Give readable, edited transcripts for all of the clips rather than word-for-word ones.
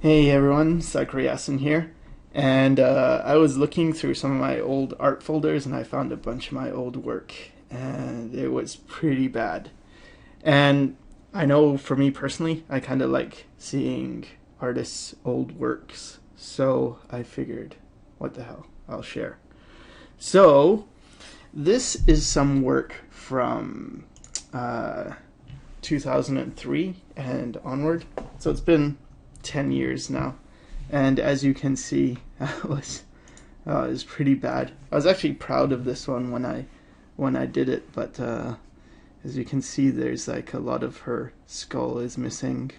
Hey everyone, Sycra here, and I was looking through some of my old art folders and I found a bunch of my old work, and it was pretty bad. And I know for me personally, I kind of like seeing artists' old works, so I figured, what the hell, I'll share. So, this is some work from 2003 and onward, so it's been 10 years now, and as you can see, it was pretty bad. I was actually proud of this one when I did it, but as you can see, there's like a lot of her skull is missing.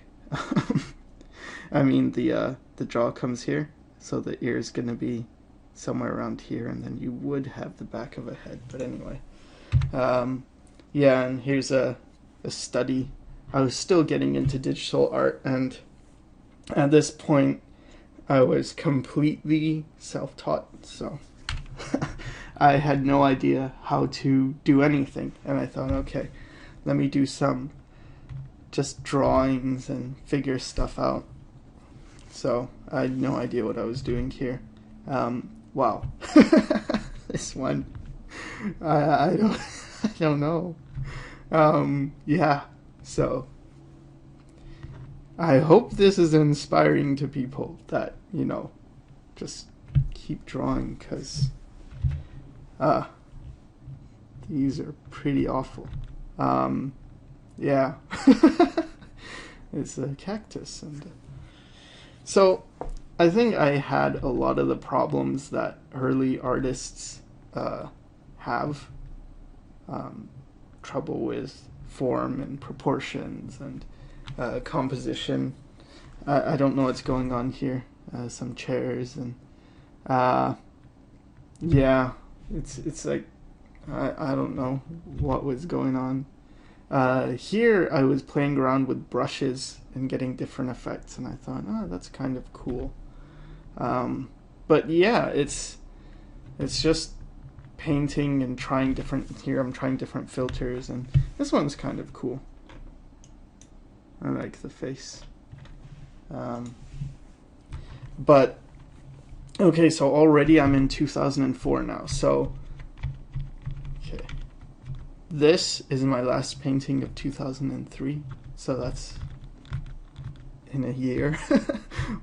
I mean, the jaw comes here, so the ear is gonna be somewhere around here, and then you would have the back of a head. But anyway, yeah, and here's a study. I was still getting into digital art, and at this point, I was completely self-taught, so I had no idea how to do anything. And I thought, okay, let me do some just drawings and figure stuff out. So I had no idea what I was doing here. Wow, this one, I don't, I don't know. Yeah, so I hope this is inspiring to people that, just keep drawing, because these are pretty awful. Yeah. It's a cactus. And so I think I had a lot of the problems that early artists have. Trouble with form and proportions and composition. I don't know what's going on here. Some chairs and yeah, it's like I don't know what was going on. Here I was playing around with brushes and getting different effects, and I thought, oh, that's kind of cool. But yeah, it's just painting and trying different. Here I'm trying different filters, and this one's kind of cool. I like the face. But okay, so already I'm in 2004 now. So okay, this is my last painting of 2003. So that's in a year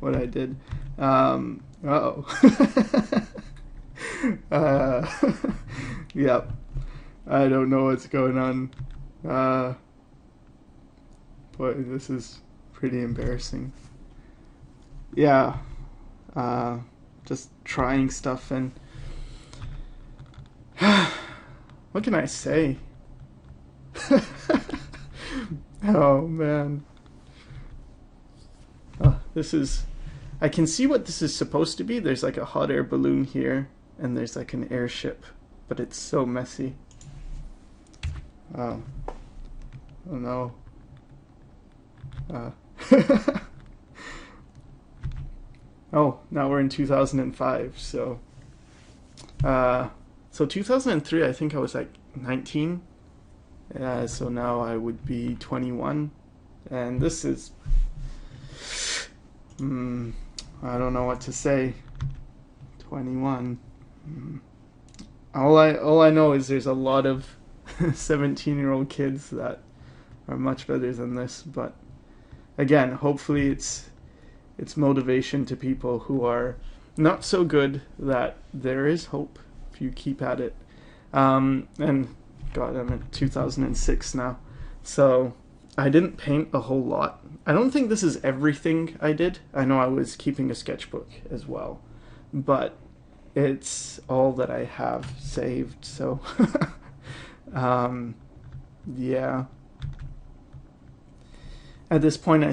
what I did. Uh-oh. Yep. I don't know what's going on. Boy, this is pretty embarrassing. Yeah. Just trying stuff, and what can I say? Oh man. This is, I can see what this is supposed to be. There's like a hot air balloon here, and there's like an airship, but it's so messy. Oh no. Oh, now we're in 2005. So 2003, I think I was like 19. So now I would be 21, and this is I don't know what to say. 21. All I know is there's a lot of 17-year-old kids that are much better than this, but again, hopefully it's motivation to people who are not so good, that there is hope if you keep at it. And God, I'm at 2006 now, so I didn't paint a whole lot. I don't think this is everything I did. I know I was keeping a sketchbook as well, but it's all that I have saved, so yeah. At this point, I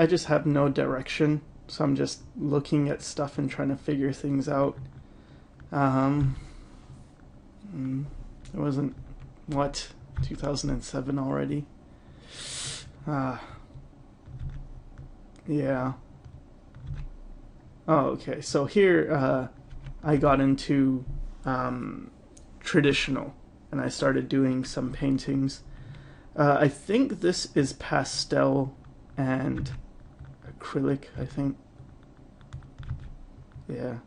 just have no direction, so I'm just looking at stuff and trying to figure things out. It wasn't, what, 2007 already? Yeah. Oh, okay. So here, I got into traditional, and I started doing some paintings. I think this is pastel and acrylic, I think. Yeah.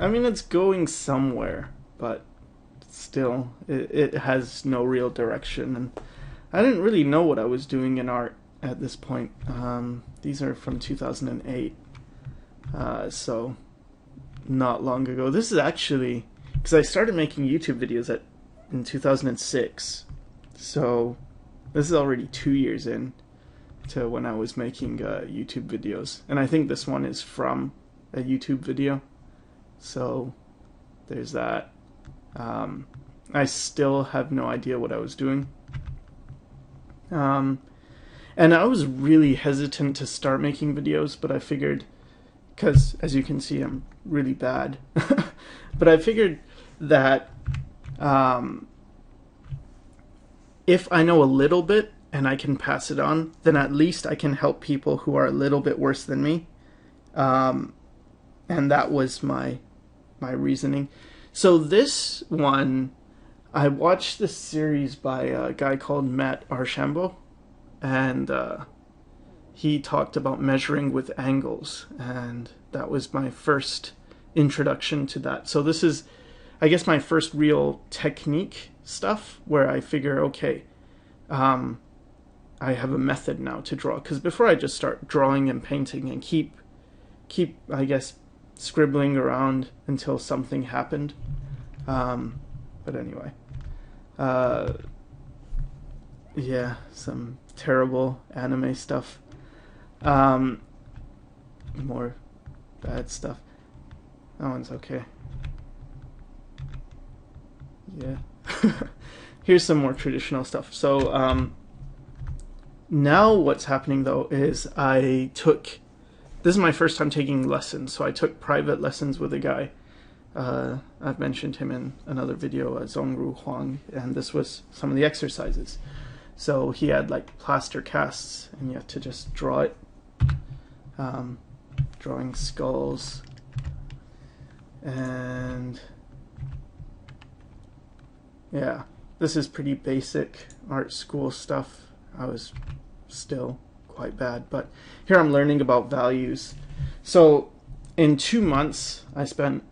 I mean, it's going somewhere, but still, it has no real direction, and I didn't really know what I was doing in art at this point. These are from 2008, so not long ago. This is actually, because I started making YouTube videos in 2006, so this is already 2 years in to when I was making YouTube videos, and I think this one is from a YouTube video, so there's that. I still have no idea what I was doing. And I was really hesitant to start making videos, but I figured, because as you can see, I'm really bad, but I figured that if I know a little bit and I can pass it on, then at least I can help people who are a little bit worse than me. And that was my reasoning. So this one, I watched this series by a guy called Matt Archambault, and he talked about measuring with angles, and that was my first introduction to that. So this is, I guess, my first real technique stuff where I figure, okay, I have a method now to draw, because before I just start drawing and painting and keep I guess scribbling around until something happened. But anyway, yeah, some terrible anime stuff, more bad stuff. That one's okay. Yeah. Here's some more traditional stuff. So now what's happening though is this is my first time taking lessons, so I took private lessons with a guy. I've mentioned him in another video, Zhongru Huang, and this was some of the exercises. So he had like plaster casts, and you have to just draw it. Drawing skulls, and yeah, this is pretty basic art school stuff. I was still quite bad, but here I'm learning about values. So in 2 months I spent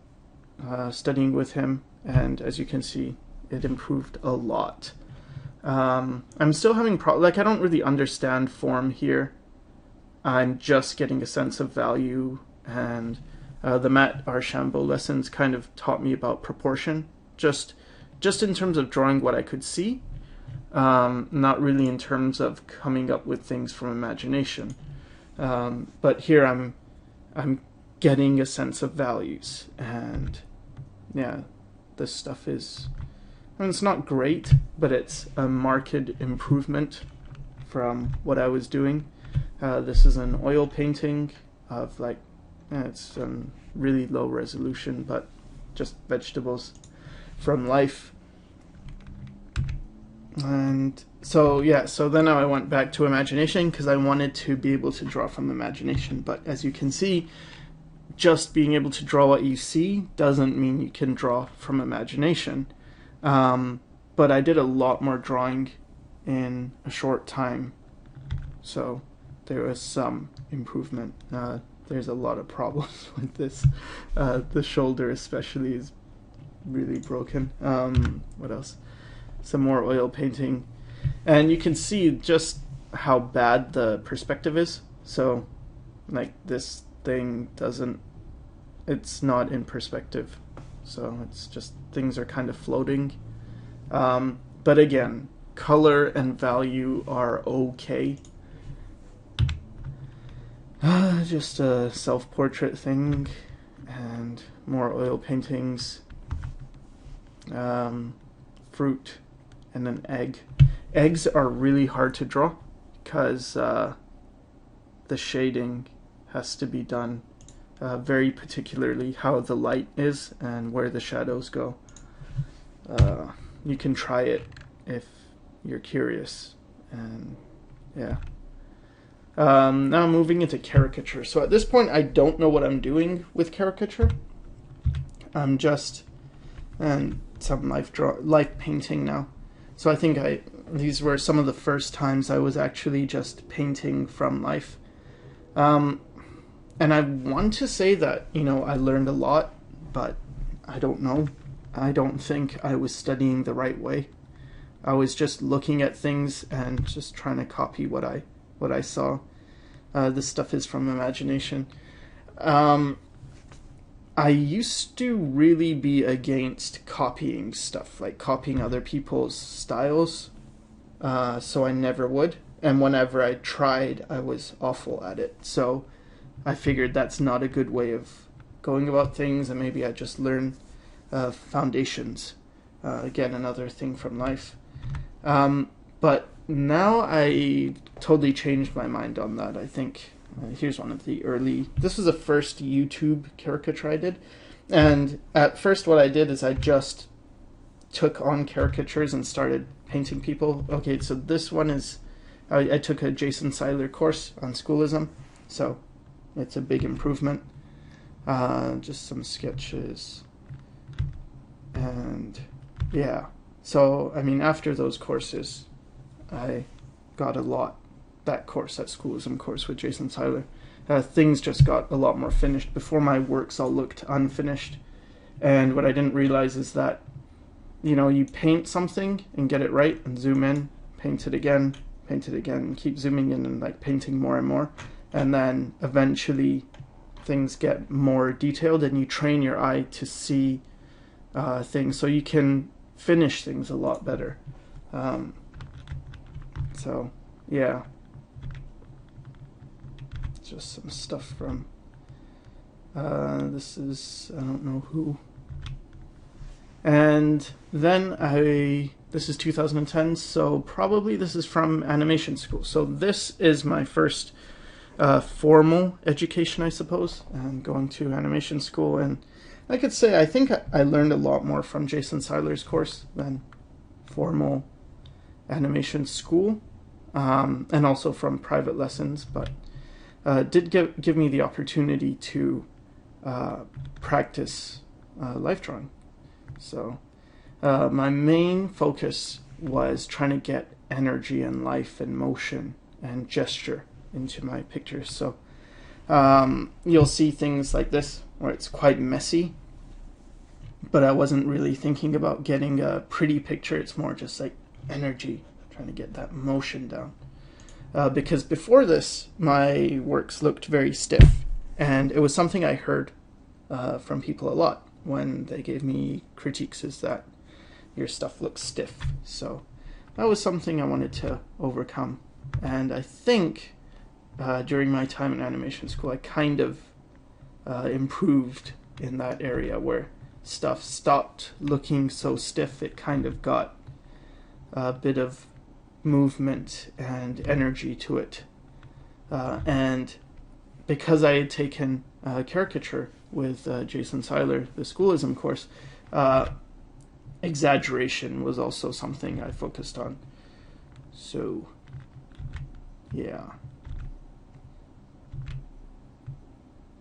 studying with him, and as you can see, it improved a lot. I'm still having I don't really understand form here. I'm just getting a sense of value, and the Matt Archambault lessons kind of taught me about proportion, just in terms of drawing what I could see, not really in terms of coming up with things from imagination. But here I'm getting a sense of values, and yeah, this stuff is, I mean, it's not great, but it's a marked improvement from what I was doing. This is an oil painting of it's really low resolution, but just vegetables from life. And so yeah, so then I went back to imagination because I wanted to be able to draw from imagination. But as you can see, just being able to draw what you see doesn't mean you can draw from imagination. But I did a lot more drawing in a short time, so there was some improvement. There's a lot of problems with this. The shoulder especially is really broken. What else? Some more oil painting, and you can see just how bad the perspective is. So like this thing it's not in perspective, so it's just things are kind of floating. But again, color and value are okay. Just a self-portrait thing, and more oil paintings. Fruit and an egg. Eggs are really hard to draw because the shading has to be done very particularly, how the light is and where the shadows go. You can try it if you're curious. And yeah. Now I'm moving into caricature. So at this point I don't know what I'm doing with caricature. I'm just and some life painting now. So I think these were some of the first times I was actually just painting from life. And I want to say that, I learned a lot, but I don't know. I don't think I was studying the right way. I was just looking at things and just trying to copy what I saw. This stuff is from imagination. I used to really be against copying stuff, like copying other people's styles. So I never would. And whenever I tried, I was awful at it. So I figured that's not a good way of going about things, and maybe I just learn foundations. Again, another thing from life. But now I totally changed my mind on that. I think here's one of the this was the first YouTube caricature I did. And at first what I did is I just took on caricatures and started painting people. Okay, so this one is, I took a Jason Seiler course on schoolism, so it's a big improvement. Just some sketches. And yeah, so I mean, after those courses, I got a lot. That course, that schoolism course with Jason Seiler, things just got a lot more finished. Before, my works all looked unfinished, and what I didn't realize is that, you paint something and get it right and zoom in, paint it again, and keep zooming in and like painting more and more, and then eventually things get more detailed and you train your eye to see things so you can finish things a lot better. So yeah, just some stuff from this is, I don't know who. And then this is 2010, so probably this is from animation school. So this is my first formal education, I suppose, and going to animation school. And I could say I think I learned a lot more from Jason Seiler's course than formal animation school, and also from private lessons, but did give me the opportunity to practice life drawing. So my main focus was trying to get energy and life and motion and gesture into my pictures. So you'll see things like this where it's quite messy, but I wasn't really thinking about getting a pretty picture. It's more just like energy, trying to get that motion down. Because before this, my works looked very stiff, and it was something I heard from people a lot when they gave me critiques, is that your stuff looks stiff. So that was something I wanted to overcome. And I think during my time in animation school, I kind of improved in that area where stuff stopped looking so stiff. It kind of got a bit of movement and energy to it. And because I had taken Caricature with Jason Seiler, the schoolism course, exaggeration was also something I focused on. So yeah,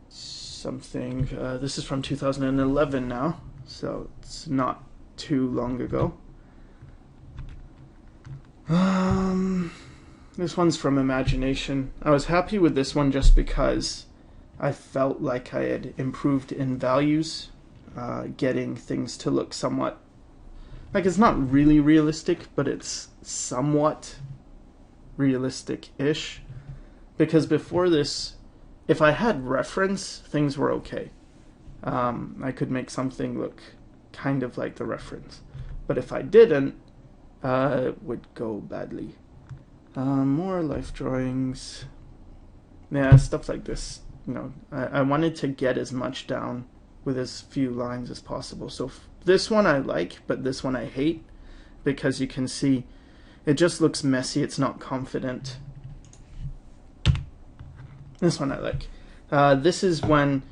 something, this is from 2011 now, so it's not too long ago. This one's from imagination. I was happy with this one just because I felt like I had improved in values, getting things to look somewhat, like, it's not really realistic, but it's somewhat realistic-ish. Because before this, if I had reference, things were okay. I could make something look kind of like the reference. But if I didn't, it would go badly. More life drawings. Yeah, stuff like this. I wanted to get as much down with as few lines as possible. So this one I like, but this one I hate, because you can see it just looks messy. It's not confident. This one I like. This is when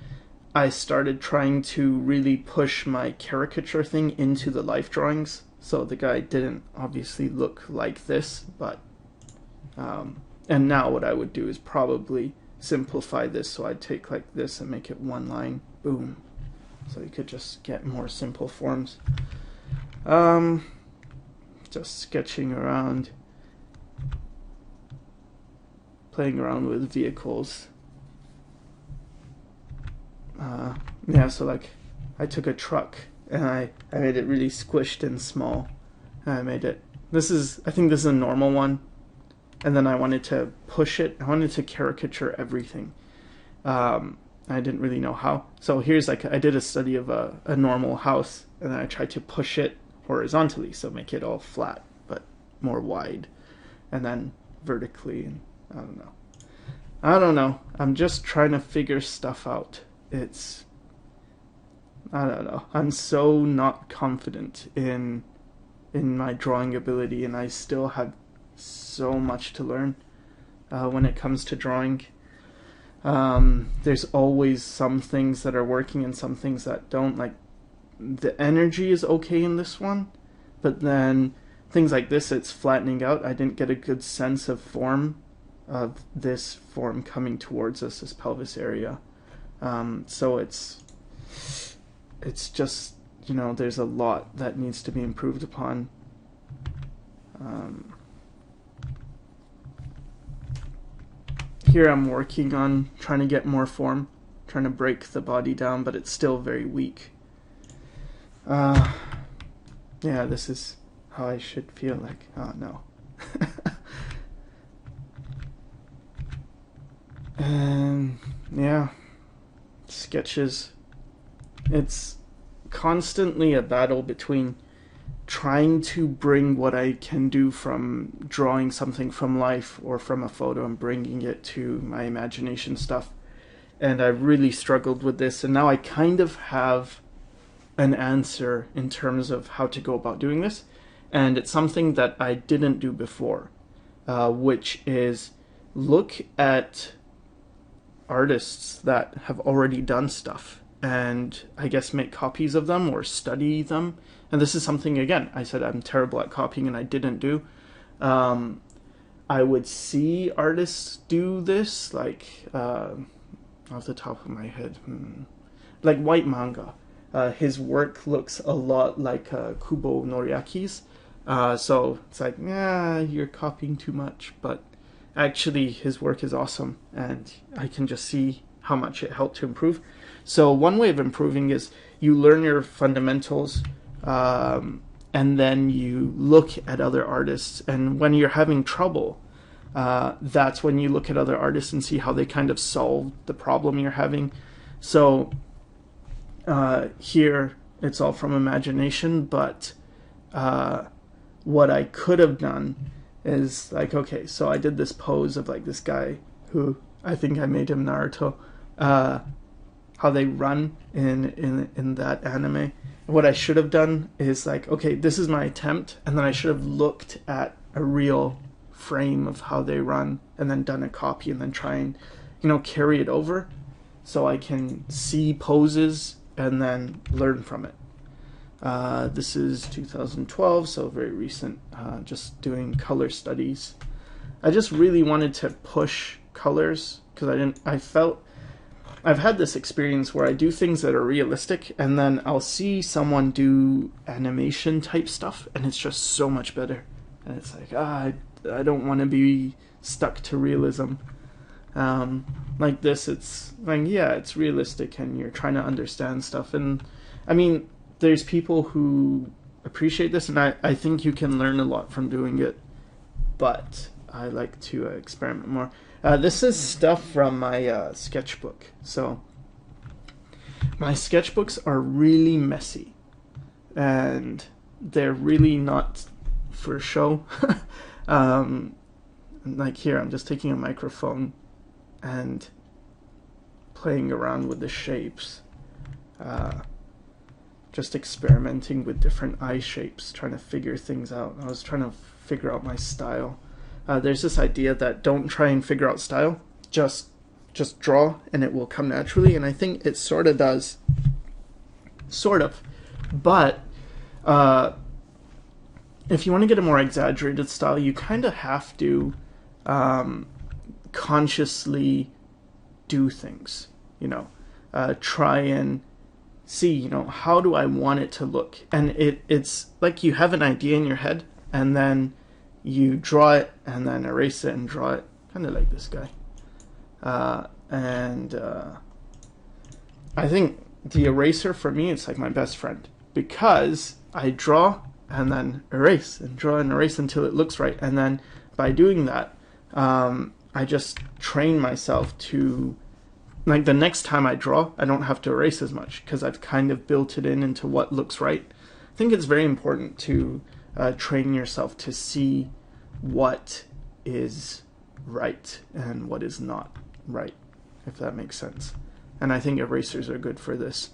I started trying to really push my caricature thing into the life drawings. So the guy didn't obviously look like this, but and now what I would do is probably simplify this. So I'd take like this and make it one line, boom, so you could just get more simple forms. Just sketching around, playing around with vehicles. Yeah, so like I took a truck and I made it really squished and small. And I made it, I think this is a normal one. And then I wanted to push it. I wanted to caricature everything. I didn't really know how. So here's like, I did a study of a normal house, and then I tried to push it horizontally, so make it all flat, but more wide. And then vertically, and I don't know. I'm just trying to figure stuff out. I don't know. I'm so not confident in my drawing ability, and I still have so much to learn when it comes to drawing. There's always some things that are working and some things that don't. Like, the energy is okay in this one, but then things like this, it's flattening out. I didn't get a good sense of form, of this form coming towards us, this pelvis area. So it's just, there's a lot that needs to be improved upon. Here I'm working on trying to get more form, trying to break the body down, but it's still very weak. Yeah, this is how I should feel like. Oh no. And yeah, sketches. It's constantly a battle between trying to bring what I can do from drawing something from life or from a photo and bringing it to my imagination stuff. And I really struggled with this, and now I kind of have an answer in terms of how to go about doing this. And it's something that I didn't do before, which is look at artists that have already done stuff and I guess make copies of them or study them. And this is something, again, I said I'm terrible at copying and I didn't do. I would see artists do this, like off the top of my head, like white manga. His work looks a lot like Kubo Noriaki's. So it's like, yeah, you're copying too much. But actually, his work is awesome, and I can just see how much it helped to improve. So one way of improving is you learn your fundamentals, and then you look at other artists. And when you're having trouble, that's when you look at other artists and see how they kind of solve the problem you're having. So here, it's all from imagination, but what I could have done is like, okay, so I did this pose of like this guy who I think I made him Naruto, how they run in that anime. What I should have done is like, okay, this is my attempt, and then I should have looked at a real frame of how they run and then done a copy and then try and, carry it over so I can see poses and then learn from it. This is 2012, so very recent, just doing color studies. I just really wanted to push colors because I've had this experience where I do things that are realistic and then I'll see someone do animation type stuff and it's just so much better. And it's like, I don't want to be stuck to realism. Like this, it's like, yeah, it's realistic and you're trying to understand stuff. And I mean, there's people who appreciate this, and I think you can learn a lot from doing it, but I like to experiment more. This is stuff from my sketchbook. So my sketchbooks are really messy, and they're really not for show. Like here, I'm just taking a microphone and playing around with the shapes. Just experimenting with different eye shapes, trying to figure things out. I was trying to figure out my style. There's this idea that don't try and figure out style, just draw and it will come naturally, and I think it sort of does. Sort of. But if you want to get a more exaggerated style, you kind of have to consciously do things, try and see, you know, how do I want it to look? And it's like you have an idea in your head, and then you draw it, and then erase it and draw it, kind of like this guy. I think the eraser for me, it's like my best friend, because I draw and then erase and draw and erase until it looks right. And then by doing that, I just train myself to, like, the next time I draw, I don't have to erase as much because I've kind of built it into what looks right. I think it's very important to train yourself to see what is right and what is not right, if that makes sense. And I think erasers are good for this,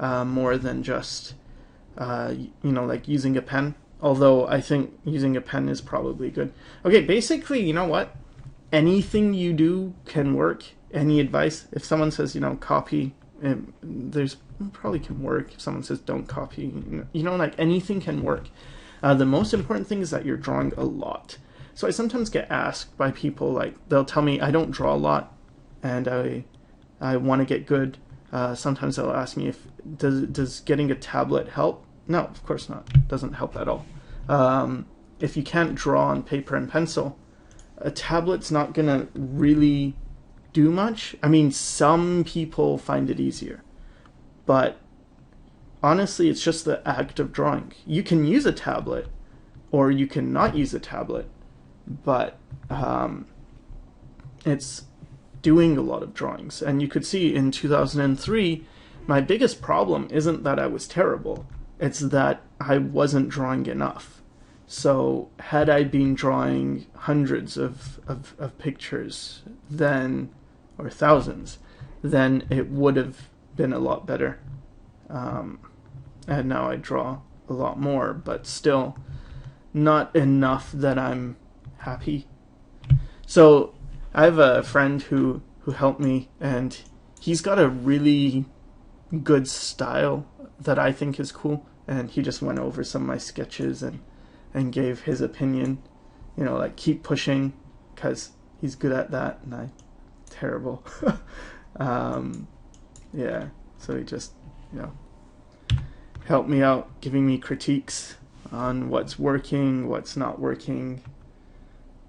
more than just, you know, like using a pen. Although I think using a pen is probably good. Okay, basically, you know what? Anything you do can work. Any advice, if someone says, you know, copy, there's probably can work. If someone says don't copy, you know, like anything can work. The most important thing is that you're drawing a lot. So I sometimes get asked by people, like, they'll tell me I don't draw a lot and I want to get good. Sometimes they'll ask me if does getting a tablet help? No, of course not. It doesn't help at all. If you can't draw on paper and pencil, a tablet's not gonna really do much. I mean, some people find it easier, but honestly, it's just the act of drawing. You can use a tablet, or you can not use a tablet, but it's doing a lot of drawings. And you could see in 2003, my biggest problem isn't that I was terrible, it's that I wasn't drawing enough. So had I been drawing hundreds of pictures then, or thousands, then it would have been a lot better. And now I draw a lot more, but still not enough that I'm happy. So I have a friend who helped me, and he's got a really good style that I think is cool, and he just went over some of my sketches and gave his opinion, you know, like keep pushing, because he's good at that and I'm terrible. Yeah, so he just, you know, helped me out, giving me critiques on what's working, what's not working.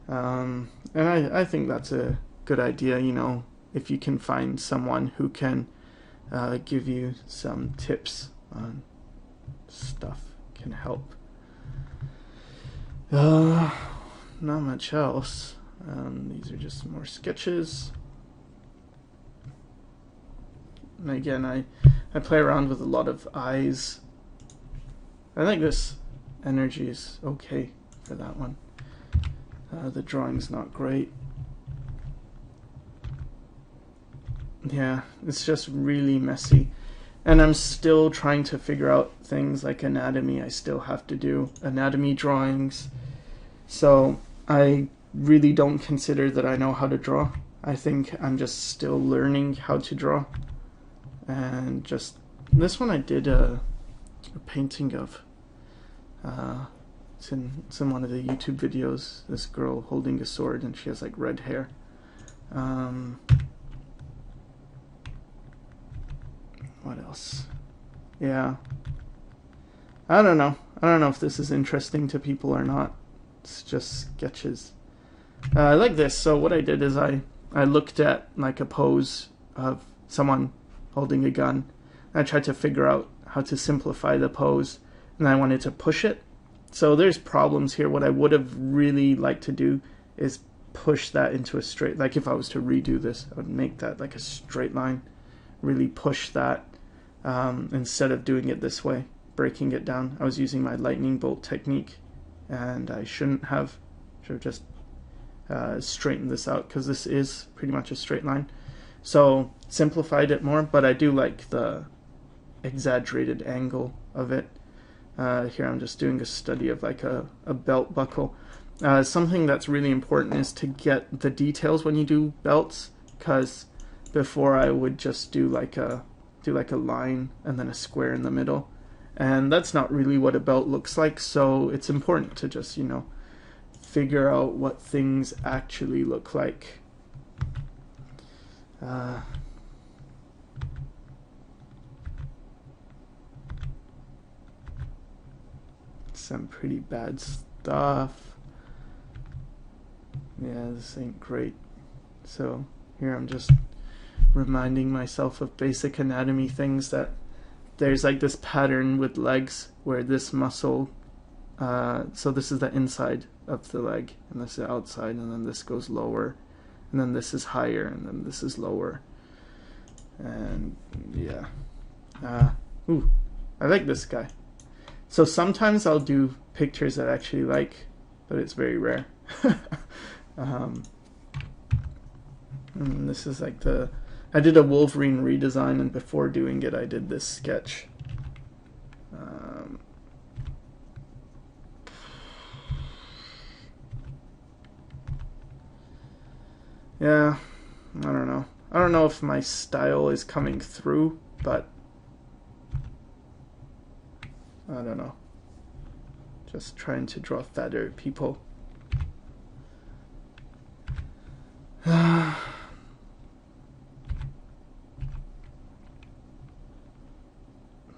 And I think that's a good idea, you know, if you can find someone who can give you some tips on stuff, can help. Not much else. These are just more sketches. And again, I play around with a lot of eyes. I think this energy is okay for that one. The drawing's not great. Yeah, it's just really messy. And I'm still trying to figure out things like anatomy. I still have to do anatomy drawings. So I really don't consider that I know how to draw. I think I'm just still learning how to draw. And just this one I did a painting of. It's in one of the YouTube videos. This girl holding a sword and she has like red hair. What else? Yeah. I don't know. I don't know if this is interesting to people or not. It's just sketches. I like this. So what I did is I looked at like a pose of someone holding a gun. I tried to figure out how to simplify the pose, and I wanted to push it. So there's problems here. What I would have really liked to do is push that into a straight, like if I was to redo this, I would make that like a straight line, really push that, instead of doing it this way, breaking it down. I was using my lightning bolt technique, and I shouldn't have. Should have just straightened this out, because this is pretty much a straight line. So simplified it more, but I do like the exaggerated angle of it. Here I'm just doing a study of like a belt buckle. Something that's really important is to get the details when you do belts, because before I would just do like a line and then a square in the middle, and that's not really what a belt looks like. So it's important to just, you know, figure out what things actually look like. some pretty bad stuff. Yeah, this ain't great. So here I'm just reminding myself of basic anatomy things, that there's like this pattern with legs where this muscle, so this is the inside of the leg, and this is the outside, and then this goes lower, and then this is higher, and then this is lower. And yeah. Ooh, I like this guy. So sometimes I'll do pictures that I actually like, but it's very rare. And this is like I did a Wolverine redesign, and before doing it I did this sketch. Yeah, I don't know. I don't know if my style is coming through, but I don't know. Just trying to draw fatter people.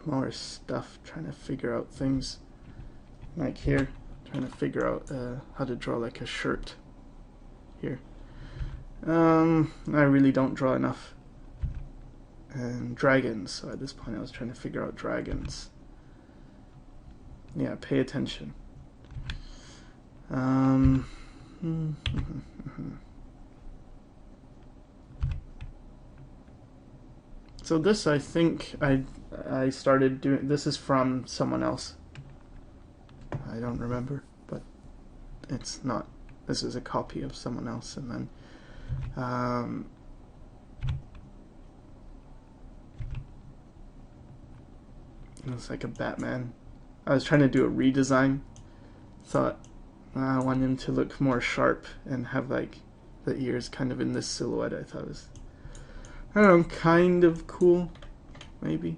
More stuff, trying to figure out things. Like here, trying to figure out how to draw like a shirt. Here. I really don't draw enough. And dragons, so at this point I was trying to figure out dragons. Yeah, pay attention. So this, I think I started doing, this is from someone else. I don't remember, but it's not, this is a copy of someone else. And then it's like a Batman. I was trying to do a redesign. Thought I want him to look more sharp and have like the ears kind of in this silhouette. I thought it was, I don't know, kind of cool, maybe.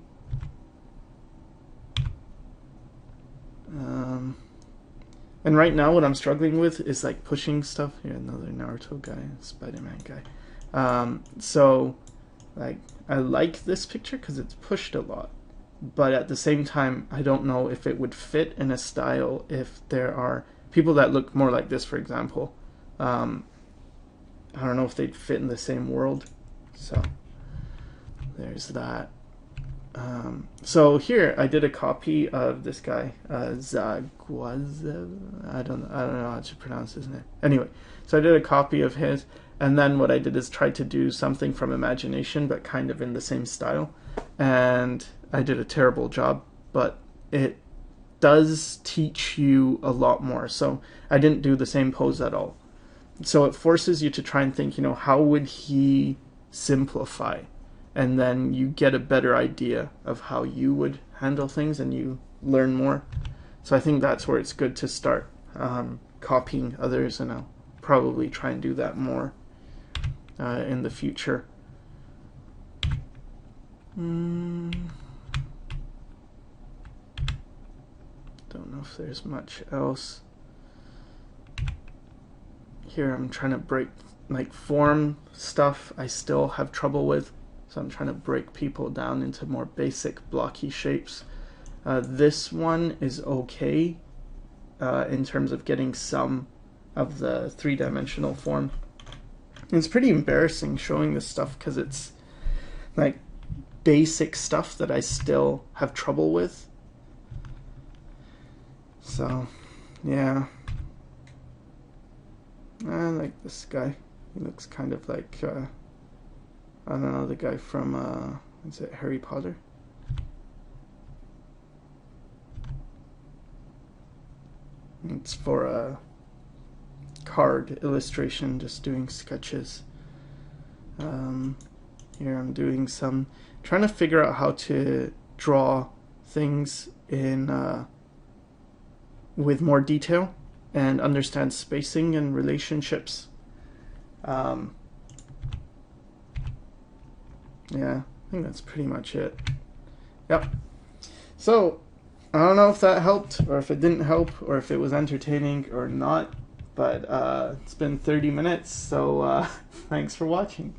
And right now what I'm struggling with is like pushing stuff. Here, another Naruto guy, Spider-Man guy. So like I like this picture because it's pushed a lot, but at the same time I don't know if it would fit in a style if there are people that look more like this, for example. I don't know if they'd fit in the same world. So there's that. So here I did a copy of this guy, Zagwazev. I don't know how to pronounce his name. Anyway, so I did a copy of his, and then what I did is try to do something from imagination, but kind of in the same style. And I did a terrible job, but it does teach you a lot more. So I didn't do the same pose at all. So it forces you to try and think, how would he simplify? And then you get a better idea of how you would handle things, and you learn more. So I think that's where it's good to start copying others, and I'll probably try and do that more in the future. Don't know if there's much else. Here I'm trying to break, like, form stuff I still have trouble with. So I'm trying to break people down into more basic blocky shapes. This one is okay in terms of getting some of the three-dimensional form. It's pretty embarrassing showing this stuff because it's like basic stuff that I still have trouble with. So yeah, I like this guy. He looks kind of like I don't know, the guy from is it Harry Potter? It's for a card illustration, just doing sketches. Here I'm doing trying to figure out how to draw things in with more detail and understand spacing and relationships. Yeah, I think that's pretty much it. Yep. So, I don't know if that helped, or if it didn't help, or if it was entertaining or not, but it's been 30 minutes, so thanks for watching.